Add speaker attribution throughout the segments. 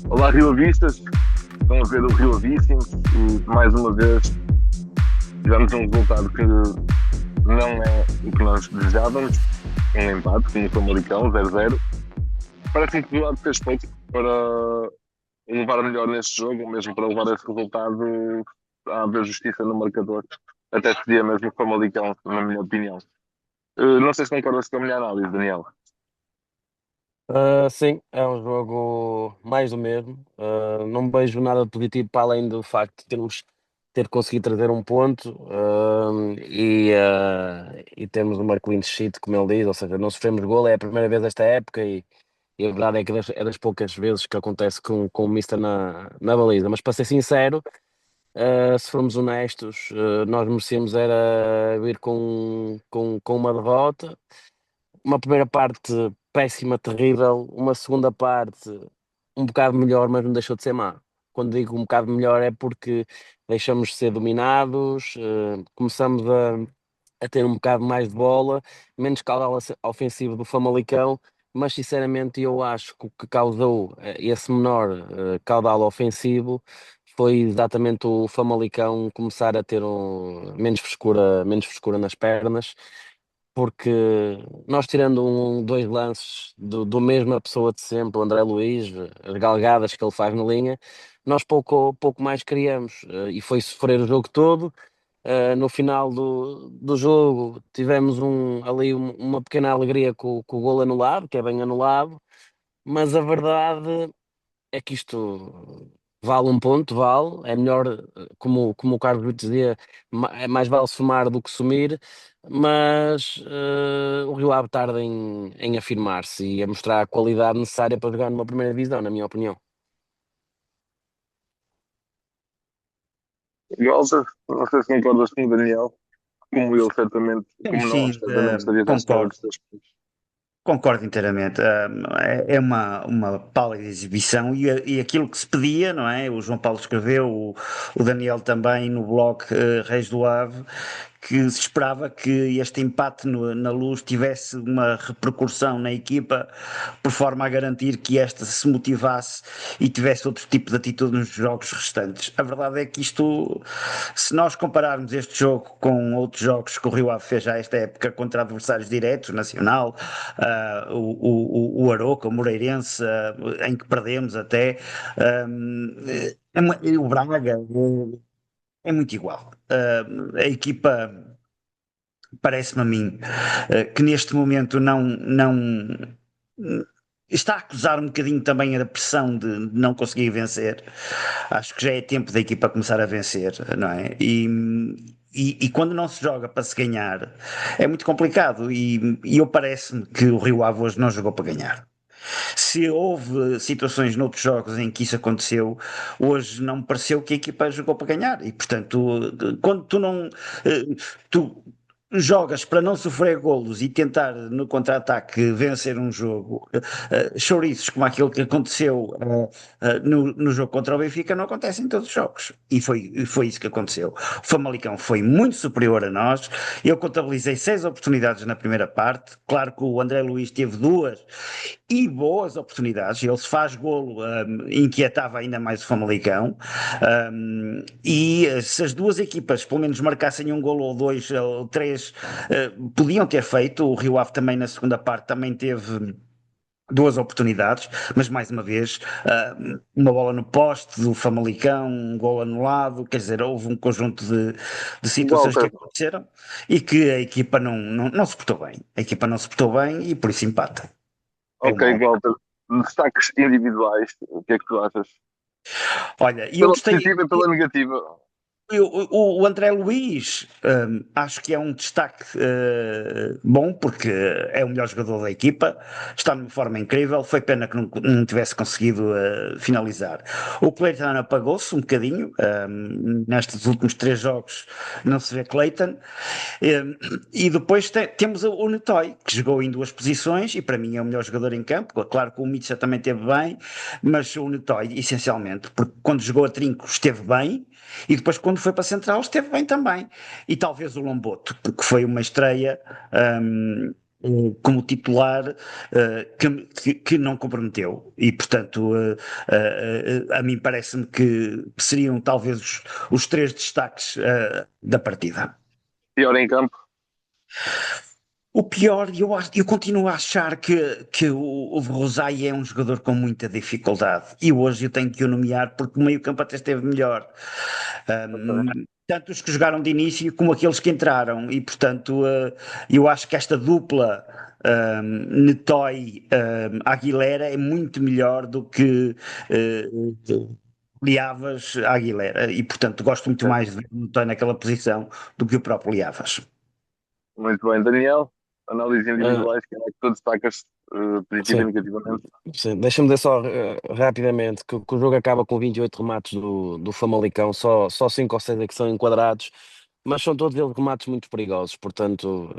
Speaker 1: Olá, Rio Avistas, estão a ver o Rio Avíssimos e mais uma vez tivemos um resultado que não é o que nós desejávamos, um empate, como o Famalicão, 0-0. Parece-me que o lado fez pouco para levar melhor neste jogo, ou mesmo para levar esse resultado a haver justiça no marcador. Até seria mesmo o Famalicão, na minha opinião. Não sei se concordas com a minha análise, Daniel.
Speaker 2: Sim, é um jogo mais do mesmo. Não vejo nada de positivo para além do facto de ter conseguido trazer um ponto, e termos uma clean sheet, como ele diz, ou seja, não sofremos gol, é a primeira vez esta época e a verdade é que é das poucas vezes que acontece com o Mister na baliza. Mas para ser sincero, se formos honestos, nós merecemos era vir com uma derrota. Uma primeira parte péssima, terrível, uma segunda parte um bocado melhor, mas não deixou de ser má. Quando digo um bocado melhor é porque deixamos de ser dominados, começamos a ter um bocado mais de bola, menos caudal ofensivo do Famalicão, mas sinceramente eu acho que o que causou esse menor caudal ofensivo foi exatamente o Famalicão começar a ter menos frescura nas pernas, porque nós tirando dois lances do mesma pessoa de sempre, o André Luiz, as galgadas que ele faz na linha, nós pouco mais criamos, e foi sofrer o jogo todo. No final do jogo tivemos uma pequena alegria com o golo anulado, que é bem anulado, mas a verdade é que isto vale um ponto, vale, é melhor, como o Carlos Brito dizia, é mais vale somar do que sumir, mas o Rio Ave tarda em afirmar-se e a mostrar a qualidade necessária para jogar numa primeira divisão, na minha opinião.
Speaker 1: Walter, não sei se concordas com o Daniel, como ele certamente,
Speaker 3: Sim,
Speaker 1: como nós,
Speaker 3: sim,
Speaker 1: certamente estaria à espera
Speaker 3: concordo.
Speaker 1: dos seus pontos.
Speaker 3: Concordo inteiramente. É uma pálida exibição e aquilo que se pedia, não é? O João Paulo escreveu, o Daniel também no blog Reis do Ave, que se esperava que este empate na Luz tivesse uma repercussão na equipa, por forma a garantir que esta se motivasse e tivesse outro tipo de atitude nos jogos restantes. A verdade é que isto, se nós compararmos este jogo com outros jogos que o Rio Ave fez já esta época contra adversários diretos, Nacional, o Aroca, o Moreirense, em que perdemos até, o Braga, é muito igual. A equipa parece-me a mim que neste momento não está a acusar um bocadinho também a pressão de não conseguir vencer. Acho que já é tempo da equipa começar a vencer, não é? E quando não se joga para se ganhar é muito complicado e eu parece-me que o Rio Ave hoje não jogou para ganhar. Se houve situações noutros jogos em que isso aconteceu, hoje não me pareceu que a equipa jogou para ganhar. E, portanto, quando tu não. Tu jogas para não sofrer golos e tentar no contra-ataque vencer um jogo, chouriços como aquele que aconteceu no jogo contra o Benfica não acontece em todos os jogos. E foi isso que aconteceu. O Famalicão foi muito superior a nós. Eu contabilizei 6 oportunidades na primeira parte. Claro que o André Luiz teve 2 e boas oportunidades, ele se faz golo, inquietava ainda mais o Famalicão, e se as duas equipas pelo menos marcassem um golo ou 2 ou 3, podiam ter feito. O Rio Ave também na segunda parte também teve 2 oportunidades, mas mais uma vez uma bola no poste do Famalicão, um gol anulado, quer dizer, houve um conjunto de situações que
Speaker 1: Walter,
Speaker 3: aconteceram e que a equipa não se portou bem. A equipa não se portou bem e por isso empata. É
Speaker 1: ok,
Speaker 3: uma
Speaker 1: Walter, destaques individuais, o que é que tu achas?
Speaker 3: Olha, e eu
Speaker 1: Pela
Speaker 3: gostei.
Speaker 1: positiva e pela negativa.
Speaker 3: O André Luiz, acho que é um destaque bom, porque é o melhor jogador da equipa, está numa forma incrível. Foi pena que não tivesse conseguido finalizar. O Cleiton apagou-se um bocadinho, nestes últimos 3 jogos não se vê Cleiton. E depois temos o Netói, que jogou em 2 posições e para mim é o melhor jogador em campo. Claro que o Mitchell também esteve bem, mas o Netói, essencialmente, porque quando jogou a trinco esteve bem. E depois, quando foi para a Central, esteve bem também. E talvez o Lomboto, porque foi uma estreia como titular, que não comprometeu. E, portanto, a mim parece-me que seriam talvez os três destaques da partida.
Speaker 1: Pior em campo,
Speaker 3: O pior, eu continuo a achar que o Rosai é um jogador com muita dificuldade. E hoje eu tenho que o nomear porque o meio-campo até esteve melhor.
Speaker 1: ok.
Speaker 3: Tanto os que jogaram de início como aqueles que entraram. E, portanto, eu acho que esta dupla Netói Aguilera é muito melhor do que Liavas Aguilera. E, portanto, gosto muito
Speaker 1: Ok.
Speaker 3: mais de ver o Netói naquela posição do que o próprio Liavas.
Speaker 1: Muito bem, Daniel. Análises
Speaker 2: Uh,
Speaker 1: individuais, que é que tu destacas positivo e
Speaker 2: sim,
Speaker 1: negativamente.
Speaker 2: sim. Deixa-me dizer só rapidamente que o jogo acaba com 28 remates do Famalicão, só 5 ou 6 é que são enquadrados, mas são todos eles remates muito perigosos, portanto,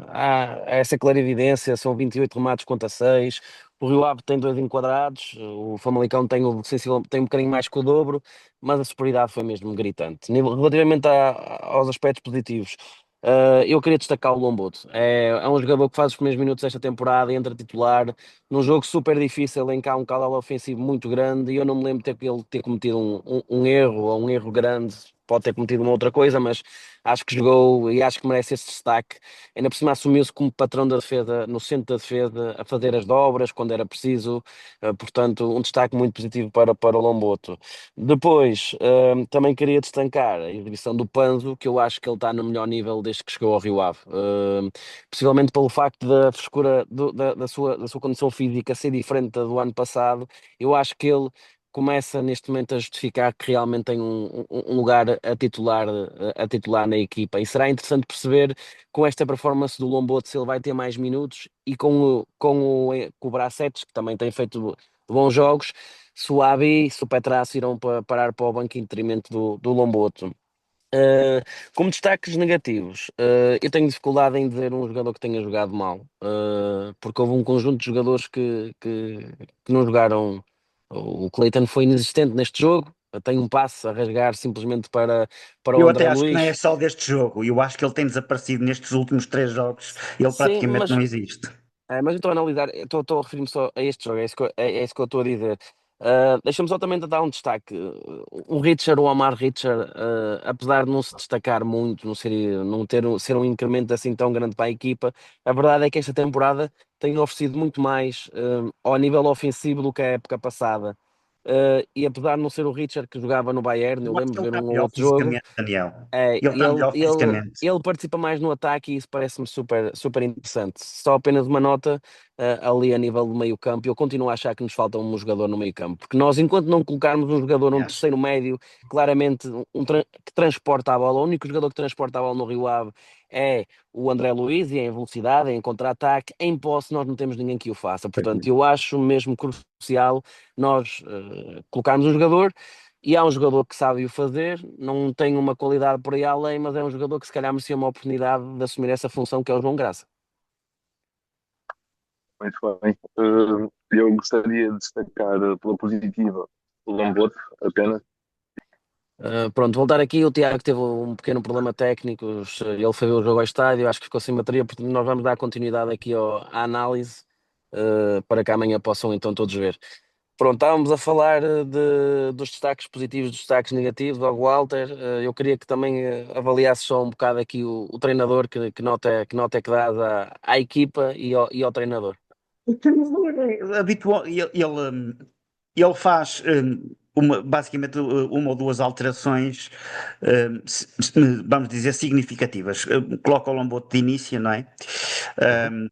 Speaker 2: há essa clarividência, são 28 remates contra 6, o Rio Ave tem 2 enquadrados, o Famalicão tem um bocadinho mais que o dobro, mas a superioridade foi mesmo gritante. Relativamente aos aspectos positivos, eu queria destacar o Lomboto. É um jogador que faz os primeiros minutos desta temporada, entra titular, num jogo super difícil em que há um caudal ofensivo muito grande, e eu não me lembro de ele ter cometido um erro, ou um erro grande, pode ter cometido uma outra coisa, mas acho que jogou e acho que merece esse destaque. Ainda por cima assumiu-se como patrão da defesa, no centro da defesa, a fazer as dobras quando era preciso, portanto, um destaque muito positivo para o Lomboto. Depois, também queria destacar a exibição do Panzo, que eu acho que ele está no melhor nível desde que chegou ao Rio Ave. Possivelmente pelo facto da frescura da sua condição física ser diferente da do ano passado, eu acho que ele começa neste momento a justificar que realmente tem um lugar a titular na equipa. E será interessante perceber com esta performance do Lomboto se ele vai ter mais minutos e com o Bracetes, que também tem feito bons jogos, se o Abi e se o Petrasso irão parar para o banco em detrimento do Lomboto. Uh, Como destaques negativos, eu tenho dificuldade em dizer um jogador que tenha jogado mal, porque houve um conjunto de jogadores que não jogaram. O Cleiton foi inexistente neste jogo, tem um passe a rasgar simplesmente para o
Speaker 3: Eu
Speaker 2: André
Speaker 3: até acho que não é
Speaker 2: Luiz.
Speaker 3: só deste jogo, eu acho que ele tem desaparecido nestes últimos três jogos, ele
Speaker 2: Sim,
Speaker 3: praticamente
Speaker 2: mas
Speaker 3: não existe.
Speaker 2: mas eu estou a analisar, estou a referir-me só a este jogo, é isso que eu estou a dizer. Deixa-me só também dar um destaque. O Richard, o Omar Richard, apesar de não se destacar muito, não ser um incremento assim tão grande para a equipa, a verdade é que esta temporada tem oferecido muito mais ao nível ofensivo do que a época passada. E apesar de não ser o Richard que jogava no Bayern, eu
Speaker 3: Eu acho
Speaker 2: lembro
Speaker 3: que
Speaker 2: de
Speaker 3: ele
Speaker 2: ver
Speaker 3: está
Speaker 2: um ou
Speaker 3: melhor
Speaker 2: outro jogo.
Speaker 3: fisicamente, Daniel.
Speaker 2: É,
Speaker 3: Ele está
Speaker 2: ele,
Speaker 3: melhor
Speaker 2: ele,
Speaker 3: fisicamente.
Speaker 2: ele participa mais no ataque e isso parece-me super, super interessante. Só apenas uma nota, ali a nível do meio-campo. Eu continuo a achar que nos falta um jogador no meio-campo, porque nós, enquanto não colocarmos um jogador, um
Speaker 3: Aliás,
Speaker 2: terceiro médio, claramente que transporta a bola, o único jogador que transporta a bola no Rio Ave é o André Luiz, e é em velocidade, é em contra-ataque. Em posse, nós não temos ninguém que o faça. Portanto, eu acho mesmo crucial nós colocarmos um jogador. E há um jogador que sabe o fazer, não tem uma qualidade por aí além, mas é um jogador que se calhar merecia uma oportunidade de assumir essa função, que é o João Graça.
Speaker 1: Muito bem. Eu gostaria de destacar pela positiva o Lomboto, apenas.
Speaker 2: Pronto, voltar aqui, o Tiago teve um pequeno problema técnico, ele foi ver o jogo ao estádio, acho que ficou sem bateria, portanto nós vamos dar continuidade aqui à análise, para que amanhã possam então todos ver. Pronto, estávamos a falar dos destaques positivos, dos destaques negativos ao Walter. Eu queria que também avaliasse só um bocado aqui o treinador, que nota é que dás à equipa e ao treinador.
Speaker 3: o treinador é habitual, ele faz basicamente uma ou duas alterações, vamos dizer, significativas. Coloca o Lombote de início, não é?
Speaker 2: Uhum.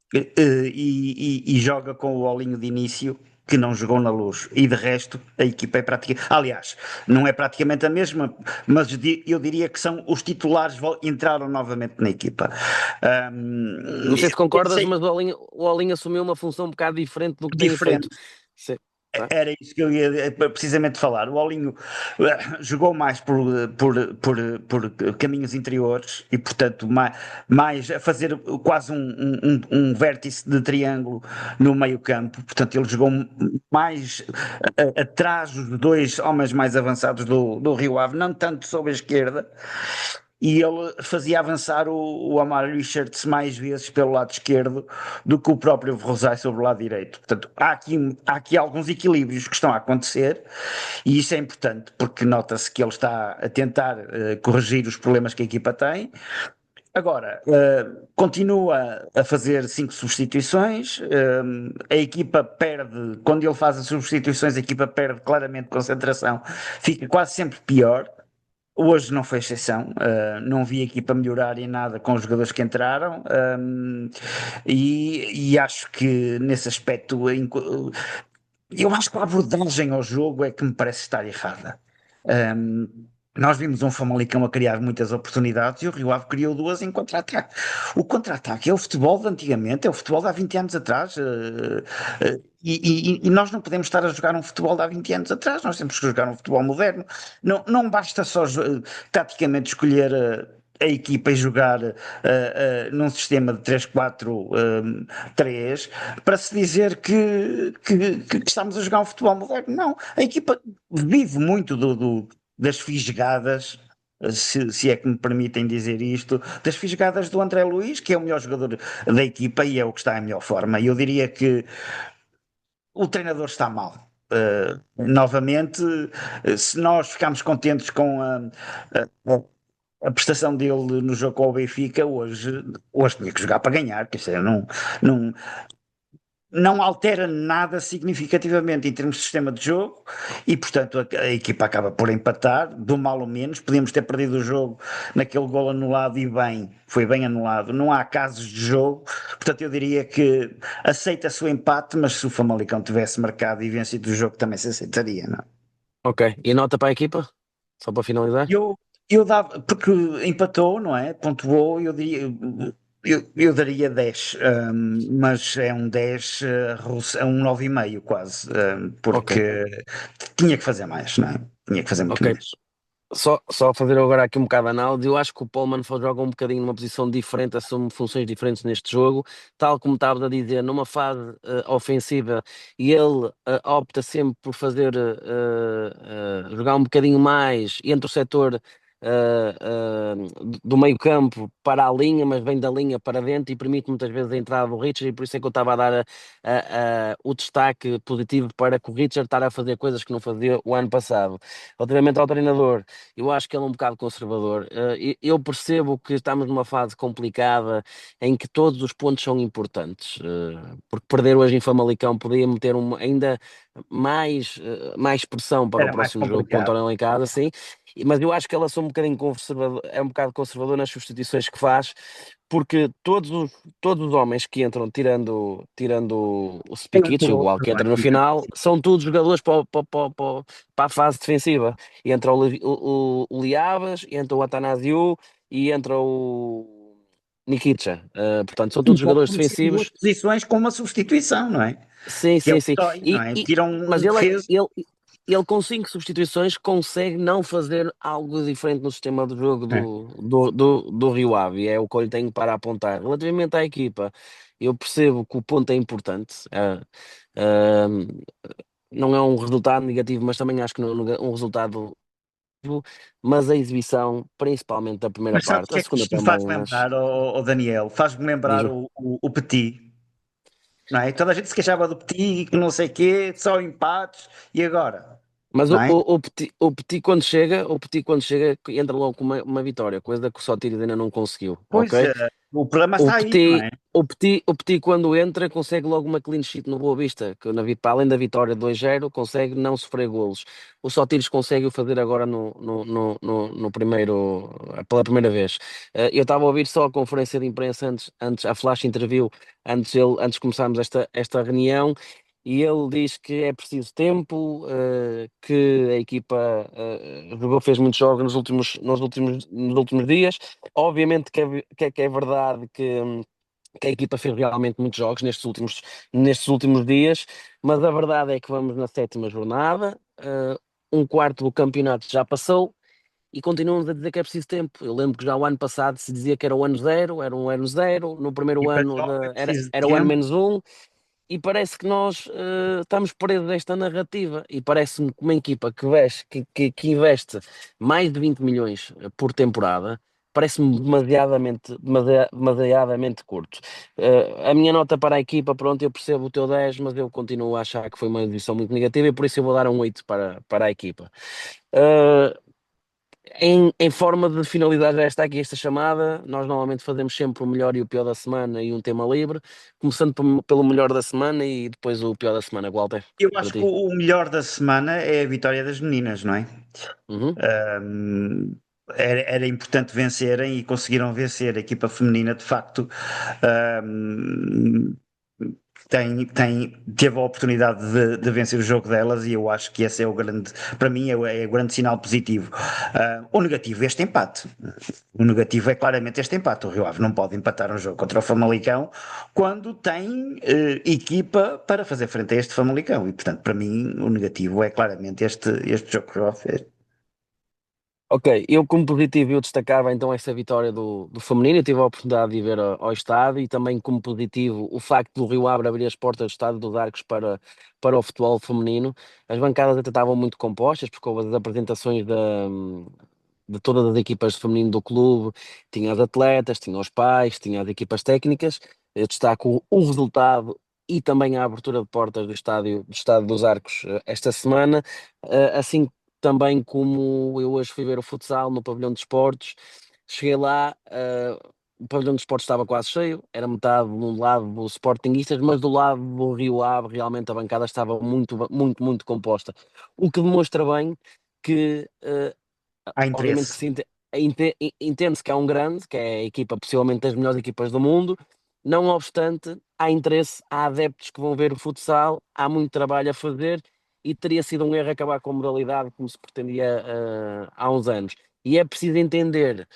Speaker 3: E joga com o Olinho de início, que não jogou na Luz. E de resto, a equipa é praticamente. Aliás, não é praticamente a mesma, mas eu diria que são os titulares entraram novamente na equipa.
Speaker 2: Não sei se concordas,
Speaker 3: Pensei
Speaker 2: mas o Alinho assumiu uma função um bocado diferente do que tem feito.
Speaker 3: diferente.
Speaker 2: Sim, tá?
Speaker 3: Era isso que eu ia precisamente falar. O Olinho jogou mais por caminhos interiores e, portanto, mais a fazer quase um vértice de triângulo no meio-campo. Portanto, ele jogou mais atrás dos dois homens mais avançados do Rio Ave, não tanto sobre a esquerda. e ele fazia avançar o Amar Richards mais vezes pelo lado esquerdo do que o próprio Rosai sobre o lado direito. Portanto, há aqui alguns equilíbrios que estão a acontecer e isso é importante porque nota-se que ele está a tentar corrigir os problemas que a equipa tem. Agora, continua a fazer 5 substituições, a equipa perde, quando ele faz as substituições, a equipa perde claramente concentração, fica quase sempre pior. Hoje não foi exceção, não vi a equipa melhorar em nada com os jogadores que entraram, e acho que nesse aspecto, eu acho que a abordagem ao jogo é que me parece estar errada. Um, Nós vimos um Famalicão a criar muitas oportunidades e o Rio Ave criou duas em contra-ataque. O contra-ataque é o futebol de antigamente, é o futebol de há 20 anos atrás. E nós não podemos estar a jogar um futebol de há 20 anos atrás, nós temos que jogar um futebol moderno. Não basta só taticamente escolher a equipa e jogar num sistema de 3-4-3 para se dizer que estamos a jogar um futebol moderno. Não, a equipa vive muito das fisgadas, se é que me permitem dizer isto, das fisgadas do André Luiz, que é o melhor jogador da equipa e é o que está em melhor forma. E eu diria que o treinador está mal. Novamente, se nós ficamos contentes com a prestação dele no jogo com o Benfica, hoje tinha que jogar para ganhar, quer dizer, não, não altera nada significativamente em termos de sistema de jogo e, portanto, a equipa acaba por empatar, do mal ou menos. Podíamos ter perdido o jogo naquele gol anulado e bem, foi bem anulado. Não há casos de jogo, portanto, eu diria que aceita-se o empate, mas se o Famalicão tivesse marcado e vencido o jogo também se aceitaria, não?
Speaker 2: Ok, e nota para a equipa? Só para finalizar?
Speaker 3: Eu dava, porque empatou, não é? Pontuou, eu daria 10, mas é um 10, é um 9,5 quase,
Speaker 2: Ok,
Speaker 3: porque tinha que fazer mais, não é? Tinha que fazer muito
Speaker 2: ok.
Speaker 3: mais.
Speaker 2: Só fazer agora aqui um bocado de análise, eu acho que o Paul joga um bocadinho numa posição diferente, assume funções diferentes neste jogo, tal como estavas a dizer, numa fase ofensiva, e ele opta sempre por fazer jogar um bocadinho mais entre o setor do meio campo para a linha, mas vem da linha para dentro e permite muitas vezes a entrada do Richard, e por isso é que eu estava a dar o destaque positivo para que o Richard estar a fazer coisas que não fazia o ano passado. Relativamente ao treinador, eu acho que ele é um bocado conservador. Eu percebo que estamos numa fase complicada em que todos os pontos são importantes, porque perder hoje em Famalicão podia meter ainda mais pressão para o
Speaker 3: Era mais
Speaker 2: próximo jogo contra o
Speaker 3: complicado.
Speaker 2: Tornado em casa, sim. Mas eu acho que ela é um bocadinho conservador, é um bocado conservador nas substituições que faz, porque todos os homens que entram, tirando o
Speaker 3: Tem um
Speaker 2: Spikic, o
Speaker 3: terror
Speaker 2: Gual que
Speaker 3: no
Speaker 2: entra no
Speaker 3: banco.
Speaker 2: final, são todos jogadores para a fase defensiva. E entra o Liabas, entra o Atanasiu e entra o Nikitcha. Portanto, são
Speaker 3: Um
Speaker 2: todos
Speaker 3: pouco
Speaker 2: jogadores
Speaker 3: como se em duas
Speaker 2: defensivos.
Speaker 3: posições com uma substituição, não é?
Speaker 2: Sim,
Speaker 3: Que é
Speaker 2: sim,
Speaker 3: o que
Speaker 2: sim.
Speaker 3: dói, não é? Tiram
Speaker 2: Mas
Speaker 3: um defesa.
Speaker 2: ele com 5 substituições consegue não fazer algo diferente no sistema de jogo
Speaker 3: É.
Speaker 2: do Rio Ave. É o que eu lhe tenho para apontar. Relativamente à equipa, eu percebo que o ponto é importante. Ah, não é um resultado negativo, mas também acho que não é um resultado positivo, mas a exibição, principalmente da primeira
Speaker 3: Mas sabes o
Speaker 2: parte,
Speaker 3: que
Speaker 2: a
Speaker 3: é que
Speaker 2: segunda
Speaker 3: isto me
Speaker 2: também,
Speaker 3: faz
Speaker 2: mas
Speaker 3: lembrar, Daniel? Faz-me lembrar
Speaker 2: diz-me.
Speaker 3: o Petit, não é? Toda a gente se queixava do Petit, que não sei o quê, só empates, e agora?
Speaker 2: Mas
Speaker 3: Não é?
Speaker 2: O Petit quando chega entra logo com uma vitória, coisa que o Sotiris ainda não conseguiu,
Speaker 3: Pois,
Speaker 2: ok?
Speaker 3: o problema
Speaker 2: O
Speaker 3: está aí, não
Speaker 2: Petit,
Speaker 3: é?
Speaker 2: o Petit quando entra consegue logo uma clean sheet no Boa Vista, que para além da vitória 2-0 consegue não sofrer golos. O Sotiris consegue o fazer agora no primeiro, pela primeira vez. Eu estava a ouvir só a conferência de imprensa antes a flash interview, antes de começarmos esta reunião. E ele diz que é preciso tempo, que a equipa fez muitos jogos nos últimos dias. Obviamente que é verdade que a equipa fez realmente muitos jogos nestes últimos dias, mas a verdade é que vamos na sétima jornada, um quarto do campeonato já passou e continuamos a dizer que é preciso tempo. Eu lembro que já o ano passado se dizia que era o ano zero, era um ano zero, no
Speaker 3: E
Speaker 2: primeiro
Speaker 3: para
Speaker 2: ano
Speaker 3: jovem é
Speaker 2: era,
Speaker 3: preciso de
Speaker 2: era o ano
Speaker 3: tempo.
Speaker 2: menos um, e parece que nós estamos presos a esta narrativa e parece-me que uma equipa que investe mais de 20 milhões por temporada, parece-me demasiadamente curto. A minha nota para a equipa, pronto, eu percebo o teu 10, mas eu continuo a achar que foi uma edição muito negativa e por isso eu vou dar um 8 para a equipa. Uh, em forma de finalizar já esta chamada, nós normalmente fazemos sempre o melhor e o pior da semana e um tema livre, começando pelo melhor da semana e depois o pior da semana, Walter,
Speaker 3: Eu
Speaker 2: para
Speaker 3: acho que
Speaker 2: ti.
Speaker 3: o melhor da semana é a vitória das meninas, não é?
Speaker 2: Uhum.
Speaker 3: Era importante vencerem e conseguiram vencer. A equipa feminina, de facto, um, teve a oportunidade de vencer o jogo delas e eu acho que esse é o grande, para mim, é o grande sinal positivo. O negativo é este empate. O negativo é claramente este empate. O Rio Ave não pode empatar um jogo contra o Famalicão quando tem equipa para fazer frente a este Famalicão. E, portanto, para mim, o negativo é claramente este jogo que o Rio Ave fez.
Speaker 2: Ok, eu como positivo eu destacava então essa vitória do feminino, eu tive a oportunidade de ir ver ao estádio e também como positivo o facto do Rio Ave abrir as portas do estádio dos Arcos para o futebol feminino. As bancadas até estavam muito compostas porque houve as apresentações de todas as equipas de feminino do clube, tinha as atletas, tinha os pais, tinha as equipas técnicas. Eu destaco o resultado e também a abertura de portas do estádio dos Arcos esta semana, assim também como eu hoje fui ver o futsal no pavilhão de esportes, cheguei lá, o pavilhão de esportes estava quase cheio, era metade do lado dos Sportinguistas, mas do lado do Rio Ave realmente a bancada estava muito, muito, muito composta, o que demonstra bem que
Speaker 3: Há
Speaker 2: obviamente que
Speaker 3: interesse.
Speaker 2: entende-se que há um grande, que é a equipa, possivelmente das melhores equipas do mundo, não obstante, há interesse, há adeptos que vão ver o futsal, há muito trabalho a fazer e teria sido um erro acabar com a modalidade como se pretendia há uns anos. E é preciso entender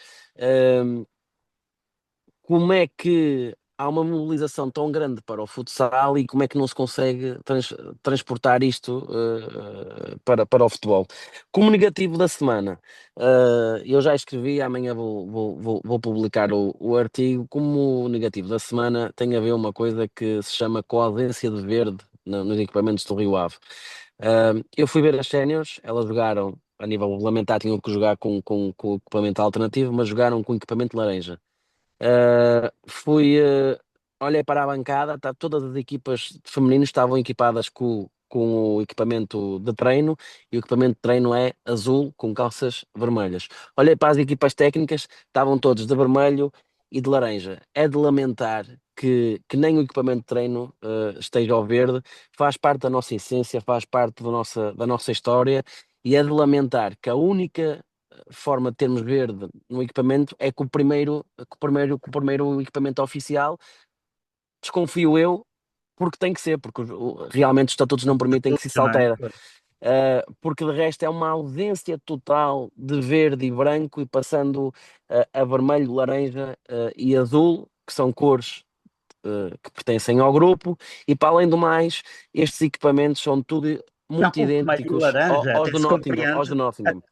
Speaker 2: como é que há uma mobilização tão grande para o futsal e como é que não se consegue transportar isto para o futebol. Como negativo da semana, eu já escrevi, amanhã vou publicar o artigo. Como negativo da semana tem a ver uma coisa que se chama com a ausência de verde nos equipamentos do Rio Ave. Eu fui ver as séniores, elas jogaram a nível regulamentar, tinham que jogar com o equipamento alternativo, mas jogaram com equipamento laranja. Olhei para a bancada, todas as equipas femininas estavam equipadas com o equipamento de treino e o equipamento de treino é azul com calças vermelhas. Olhei para as equipas técnicas, estavam todos de vermelho e de laranja. É de lamentar que nem o equipamento de treino esteja ao verde, faz parte da nossa essência, faz parte da nossa história e é de lamentar que a única forma de termos verde no equipamento é que o primeiro equipamento oficial, desconfio eu, porque tem que ser, porque realmente os estatutos não permitem que se
Speaker 3: Não é?
Speaker 2: altere. Porque de resto é uma ausência total de verde e branco e passando a vermelho, laranja e azul, que são cores que pertencem ao grupo, e para além do mais, estes equipamentos são tudo
Speaker 3: Não,
Speaker 2: muito
Speaker 3: o vermelho e o
Speaker 2: idênticos
Speaker 3: laranja
Speaker 2: aos
Speaker 3: até
Speaker 2: do
Speaker 3: se
Speaker 2: Nottingham,
Speaker 3: compreende.
Speaker 2: aos do Nottingham.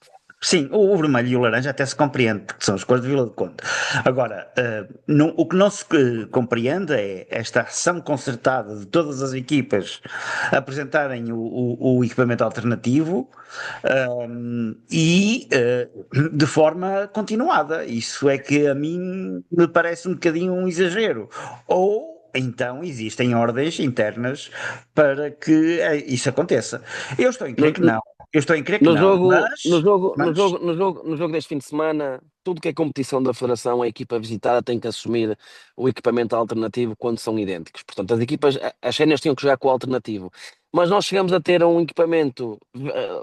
Speaker 3: Sim, o vermelho e o laranja até se compreende, porque são as cores de Vila do Conde. Agora, o que não se compreende é esta ação concertada de todas as equipas apresentarem o equipamento alternativo, e de forma continuada. Isso é que a mim me parece um bocadinho um exagero. Ou então existem ordens internas para que isso aconteça. Eu estou em crer que não. Eu estou em crer que
Speaker 2: No
Speaker 3: não,
Speaker 2: jogo, no
Speaker 3: mas,
Speaker 2: jogo, no
Speaker 3: mas
Speaker 2: jogo, no jogo, no jogo deste fim de semana, tudo que é competição da Federação, a equipa visitada tem que assumir o equipamento alternativo quando são idênticos. Portanto, as equipas, as séniores tinham que jogar com o alternativo. Mas nós chegamos a ter um equipamento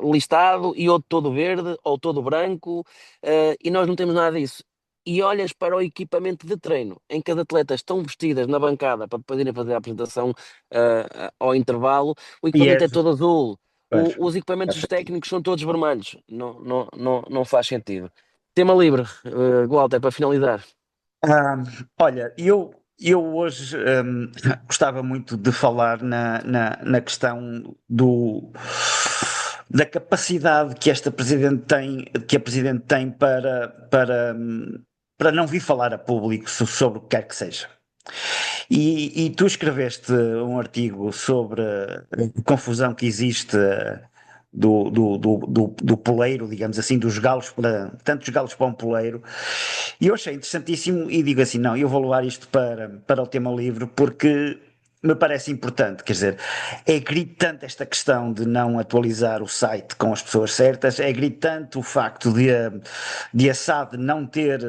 Speaker 2: listado e outro todo verde ou todo branco, e nós não temos nada disso. E olhas para o equipamento de treino, em que as atletas estão vestidas na bancada para depois irem fazer a apresentação ao intervalo, o
Speaker 3: e é,
Speaker 2: equipamento é todo azul.
Speaker 3: pois,
Speaker 2: Os
Speaker 3: faz
Speaker 2: equipamentos
Speaker 3: sentido.
Speaker 2: técnicos são todos vermelhos. Não, não, não, não faz sentido. Tema livre, Walter, para finalizar.
Speaker 3: Ah, olha, eu hoje gostava muito de falar na questão da capacidade que esta Presidente tem, que a Presidente tem para não vir falar a público sobre o que quer que seja. E tu escreveste um artigo sobre a confusão que existe do poleiro, digamos assim, dos galos para, tantos galos para um poleiro. E eu achei interessantíssimo e digo assim, não, eu vou levar isto para o tema livre porque me parece importante, quer dizer, é gritante esta questão de não atualizar o site com as pessoas certas, é gritante o facto de a SAD não ter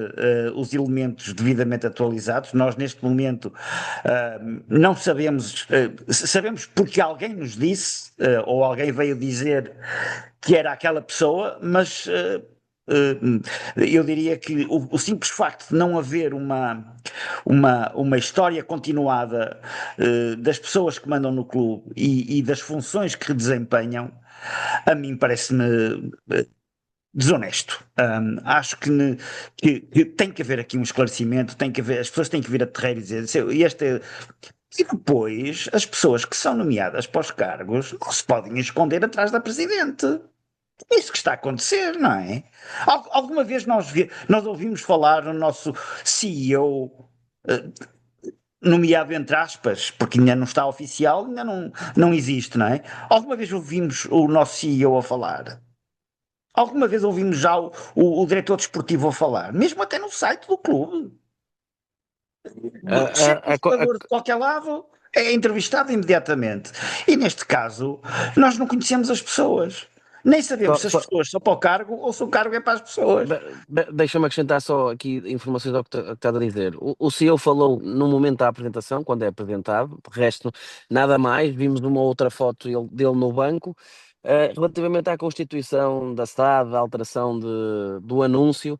Speaker 3: os elementos devidamente atualizados. Nós, neste momento, não sabemos, sabemos porque alguém nos disse, ou alguém veio dizer que era aquela pessoa, mas eu diria que o simples facto de não haver uma história continuada das pessoas que mandam no clube e das funções que desempenham, a mim parece-me desonesto. Acho que tem que haver aqui um esclarecimento, tem que haver, as pessoas têm que vir a terreiro e dizer e depois as pessoas que são nomeadas para os cargos não se podem esconder atrás da presidente. É isso que está a acontecer, não é? Alguma vez nós ouvimos falar no nosso CEO, nomeado entre aspas, porque ainda não está oficial, ainda não existe, não é? Alguma vez ouvimos o nosso CEO a falar? Alguma vez ouvimos já o diretor desportivo a falar? Mesmo até no site do clube.
Speaker 2: A-
Speaker 3: Chega um
Speaker 2: a- a co- a-
Speaker 3: jogador de qualquer lado, é entrevistado imediatamente. E neste caso, nós não conhecemos as pessoas. Nem sabemos
Speaker 2: só-
Speaker 3: se as
Speaker 2: só-
Speaker 3: pessoas são para o cargo ou se o cargo é para as pessoas.
Speaker 2: Deixa-me acrescentar só aqui informações ao que estás a dizer. O CEO falou no momento da apresentação, quando é apresentado, de resto, nada mais. Vimos uma outra foto dele no banco. Relativamente à constituição da SAD, da alteração do anúncio,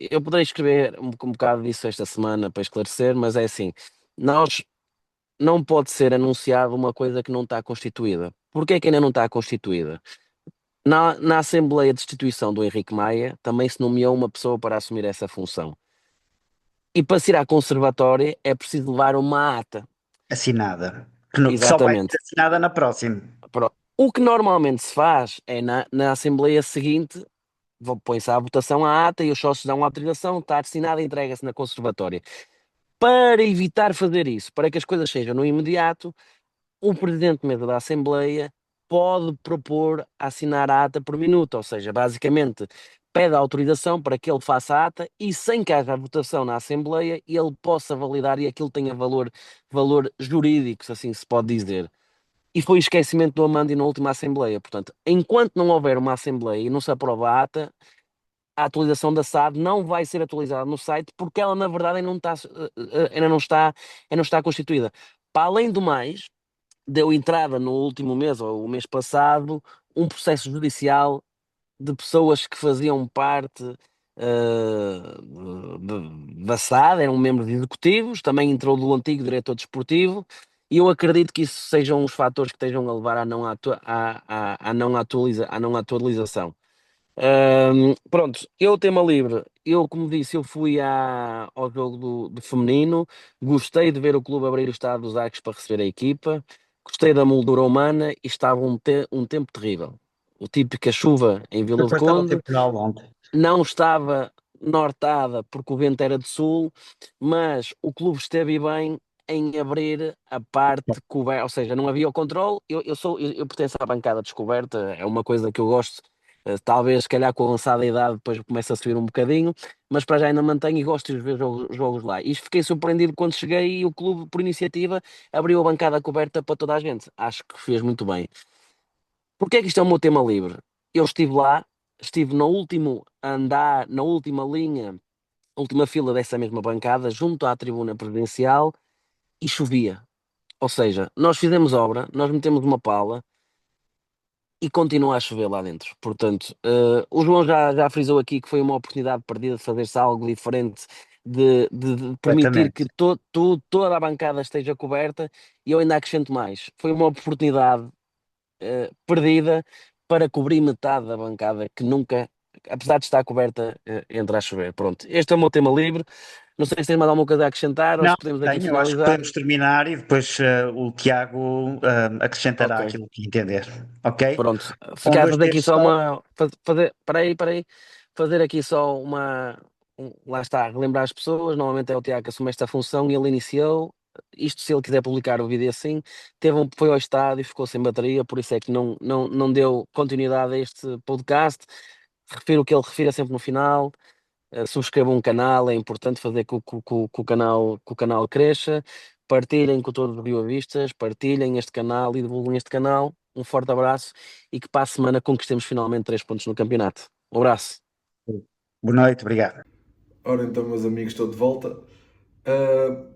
Speaker 2: eu poderei escrever um bocado disso esta semana para esclarecer, mas é assim: nós não pode ser anunciado uma coisa que não está constituída. Porquê é que ainda não está constituída? Na Assembleia de Destituição do Henrique Maia, também se nomeou uma pessoa para assumir essa função. E para se ir à conservatória é preciso levar uma ata.
Speaker 3: Assinada. Que só vai ser
Speaker 2: Exatamente.
Speaker 3: assinada na próxima.
Speaker 2: O que normalmente se faz é na Assembleia seguinte, põe-se à votação a ata e os sócios dão a autorização, está assinada e entrega-se na conservatória. Para evitar fazer isso, para que as coisas sejam no imediato, o presidente mesmo da Assembleia pode propor assinar a ata por minuto, ou seja, basicamente pede a autorização para que ele faça a ata e sem que haja votação na Assembleia ele possa validar e aquilo tenha valor jurídico, se assim se pode dizer. E foi esquecimento do Amandi na última Assembleia. Portanto, enquanto não houver uma Assembleia e não se aprova a ata, a atualização da SAD não vai ser atualizada no site porque ela, na verdade, ainda não está constituída. Para além do mais, deu entrada no último mês, ou o mês passado, um processo judicial de pessoas que faziam parte da SAD, eram membros executivos, também entrou do antigo diretor desportivo, e eu acredito que isso sejam os fatores que estejam a levar à não atualização. Pronto, eu tema livre. Eu, como disse, eu fui ao jogo do feminino, gostei de ver o clube abrir o estádio dos Arcos para receber a equipa, gostei da moldura humana e estava um tempo terrível. O típica chuva em Vila do
Speaker 3: Depois estava
Speaker 2: Conde,
Speaker 3: temporal ontem.
Speaker 2: não estava nortada porque o vento era de sul, mas o clube esteve bem em abrir a parte coberta, ou seja, não havia o controle. Eu pertenço à bancada descoberta, é uma coisa que eu gosto. Talvez, se calhar, com a avançada idade, depois começa a subir um bocadinho, mas para já ainda mantenho e gosto de ver jogos lá. E fiquei surpreendido quando cheguei e o clube, por iniciativa, abriu a bancada coberta para toda a gente. Acho que fez muito bem. Porquê é que isto é o meu tema livre? Eu estive lá, estive no último andar, na última linha, última fila dessa mesma bancada, junto à tribuna presidencial, e chovia. Ou seja, nós fizemos obra, nós metemos uma pala e continua a chover lá dentro. Portanto, o João já frisou aqui que foi uma oportunidade perdida de fazer-se algo diferente, de permitir que
Speaker 3: Completamente.
Speaker 2: toda a bancada esteja coberta, e eu ainda acrescento mais. Foi uma oportunidade perdida para cobrir metade da bancada que nunca, apesar de estar coberta, entra a chover. Pronto, este é o meu tema livre. Não sei se tens mais alguma coisa a acrescentar ou
Speaker 3: Não,
Speaker 2: se podemos aqui
Speaker 3: tenho. Eu acho que
Speaker 2: finalizar.
Speaker 3: podemos terminar e depois o Tiago acrescentará
Speaker 2: Ok,
Speaker 3: aquilo que entender. Ok?
Speaker 2: pronto.
Speaker 3: Um,
Speaker 2: Ficar a
Speaker 3: dois,
Speaker 2: fazer aqui
Speaker 3: três,
Speaker 2: só
Speaker 3: stop.
Speaker 2: fazer, para aí, fazer aqui só lá está, relembrar as pessoas. Normalmente é o Tiago que assume esta função e ele iniciou isto se ele quiser publicar o vídeo assim, foi ao estádio, ficou sem bateria, por isso é que não deu continuidade a este podcast. Refiro o que ele refira sempre no final. Subscrevam um canal, é importante fazer que o canal cresça. Partilhem com todos os riovistas, partilhem este canal e divulguem este canal. Um forte abraço e que para a semana conquistemos finalmente 3 pontos no campeonato. Um abraço.
Speaker 3: Boa noite, obrigado.
Speaker 4: Ora então, meus amigos, estou de volta.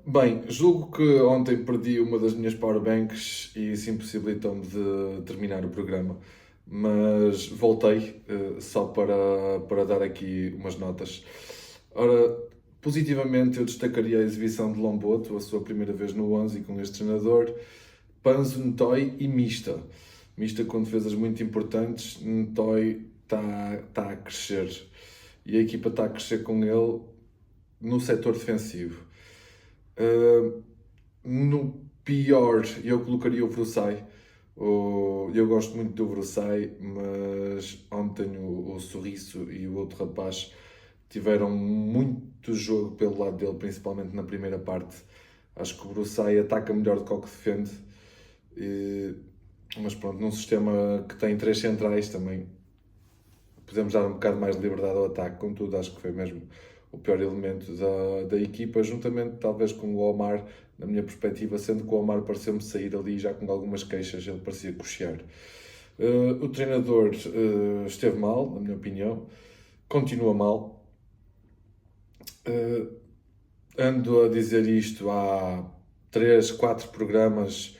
Speaker 4: Bem, julgo que ontem perdi uma das minhas powerbanks e isso impossibilitou-me de terminar o programa, mas voltei só para dar aqui umas notas. Ora, positivamente eu destacaria a exibição de Lomboto, a sua primeira vez no 11 com este treinador, Panzo, Ntoy e Mista. Mista com defesas muito importantes, Ntoy está a crescer e a equipa está a crescer com ele no setor defensivo. No pior, eu colocaria o Vrusai. Eu gosto muito do Vrusai, mas ontem o Sorriso e o outro rapaz tiveram muito jogo pelo lado dele, principalmente na primeira parte. Acho que o Vrusai ataca melhor do que o que defende. Mas pronto, num sistema que tem 3 centrais também podemos dar um bocado mais de liberdade ao ataque. Contudo, acho que foi mesmo o pior elemento da equipa, juntamente talvez com o Omar, na minha perspectiva, sendo que o Omar pareceu-me sair ali já com algumas queixas, ele parecia coxear. O treinador esteve mal, na minha opinião, continua mal. Ando a dizer isto há 3, 4 programas.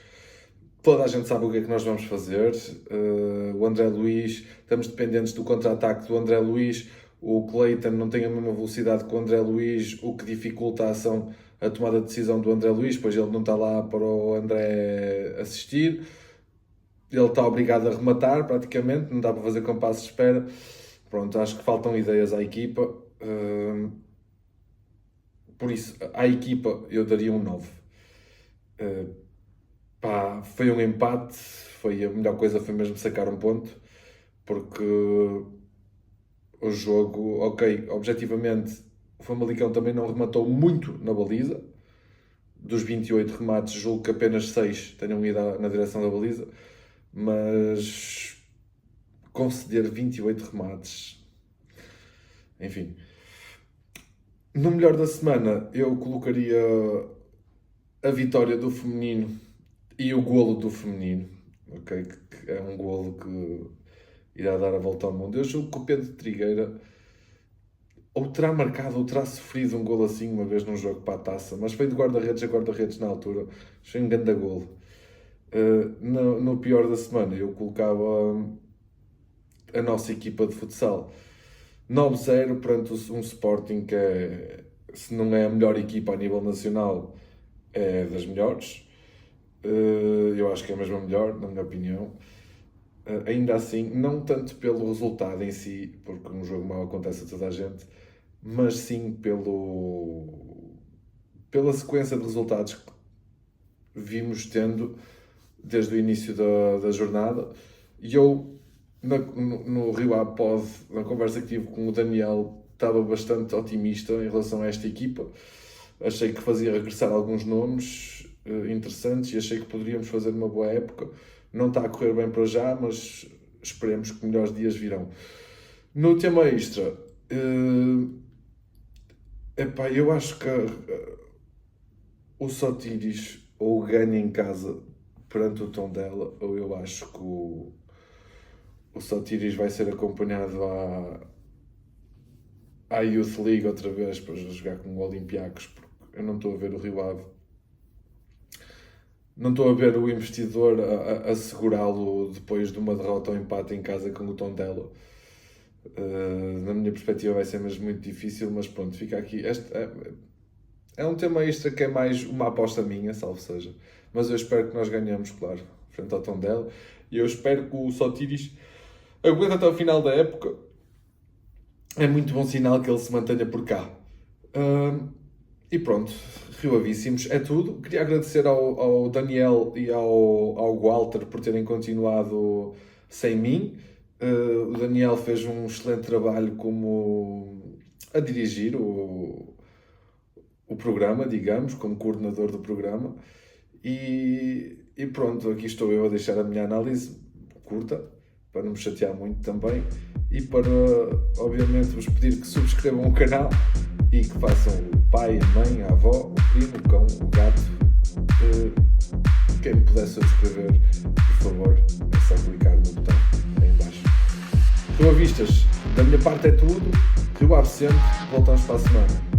Speaker 4: Toda a gente sabe o que é que nós vamos fazer. O André Luiz, estamos dependentes do contra-ataque do André Luiz. O Cleiton não tem a mesma velocidade que o André Luiz, o que dificulta a tomada de decisão do André Luiz, pois ele não está lá para o André assistir. Ele está obrigado a rematar praticamente, não dá para fazer compasso de espera. Pronto, acho que faltam ideias à equipa. Por isso, à equipa eu daria um 9. Foi um empate, a melhor coisa foi mesmo sacar um ponto, porque o jogo, ok, objetivamente, o Famalicão também não rematou muito na baliza. Dos 28 remates, julgo que apenas 6 tenham ido na direção da baliza, mas conceder 28 remates, enfim. No melhor da semana, eu colocaria a vitória do feminino e o golo do feminino, ok? Que é um golo que irá dar a volta ao mundo. Eu julgo que o Pedro Trigueira ou terá marcado ou terá sofrido um golo assim uma vez num jogo para a taça, mas foi de guarda-redes a guarda-redes na altura. Foi um grande golo. No pior da semana eu colocava a nossa equipa de futsal 9-0 perante um Sporting que é, se não é a melhor equipa a nível nacional, é das melhores. Eu acho que é mesmo a melhor, na minha opinião. Ainda assim, não tanto pelo resultado em si, porque um jogo mau acontece a toda a gente, mas sim pela sequência de resultados que vimos tendo desde o início da jornada. E eu, no Rio Apod, na conversa que tive com o Daniel, estava bastante otimista em relação a esta equipa. Achei que fazia regressar alguns nomes interessantes e achei que poderíamos fazer uma boa época. Não está a correr bem para já, mas esperemos que melhores dias virão. No tema extra, eu acho que o Sotiris ou ganha em casa perante o Tondela, ou eu acho que o Sotiris vai ser acompanhado à Youth League outra vez para jogar com o Olympiacos, porque eu não estou a ver o Rio Ave. Não estou a ver o investidor a segurá-lo depois de uma derrota ou empate em casa com o Tondela. Na minha perspectiva vai ser mesmo muito difícil, mas pronto, fica aqui. Este é um tema extra que é mais uma aposta minha, salvo seja. Mas eu espero que nós ganhemos, claro, frente ao Tondela. E eu espero que o Sotiris aguente até o final da época. É muito bom sinal que ele se mantenha por cá. E pronto, Rio Avíssimos, é tudo. Queria agradecer ao Daniel e ao Walter por terem continuado sem mim. O Daniel fez um excelente trabalho como a dirigir o programa, digamos, como coordenador do programa. E pronto, aqui estou eu a deixar a minha análise curta, para não me chatear muito também, e para, obviamente, vos pedir que subscrevam o canal e que façam o pai, a mãe, a avó, o primo, o cão, o gato. Quem me puder subscrever, por favor, é só clicar no botão aí em baixo. Rio Avistas, da minha parte é tudo. Rio Ave sempre, voltamos para a semana.